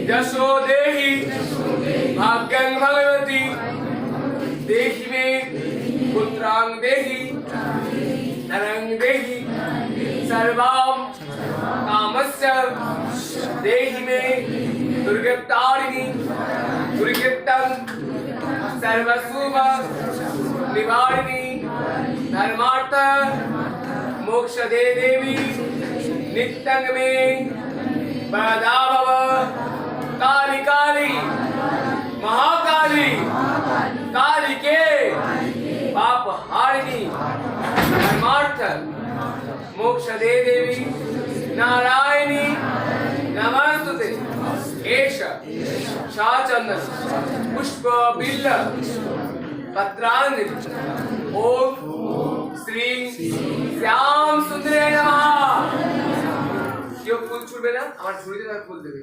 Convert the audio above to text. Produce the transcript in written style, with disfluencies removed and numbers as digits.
यशो देहि भाग्यं भगवती देहि मे पुत्रां देहि नरं देहि सर्वां कामस्य देहि मे दुर्गतारिणि दुर्गतं सर्वशुभ निवारिणि धर्मार्थ मोक्ष दे देवी नित्यं मे वरदा भव काली काली महाकाली काली के पाप हारिणी धर्मार्थ मोक्ष दे देवी नारायणी नमस्तुते एष शाचंदन पुष्प बिल्ल पत्रांजलि ओम श्री श्याम सुंदरे नमः। কেউ ফুল ছুড়বে না, আমার ঝুড়িতে তার ফুল দেবে।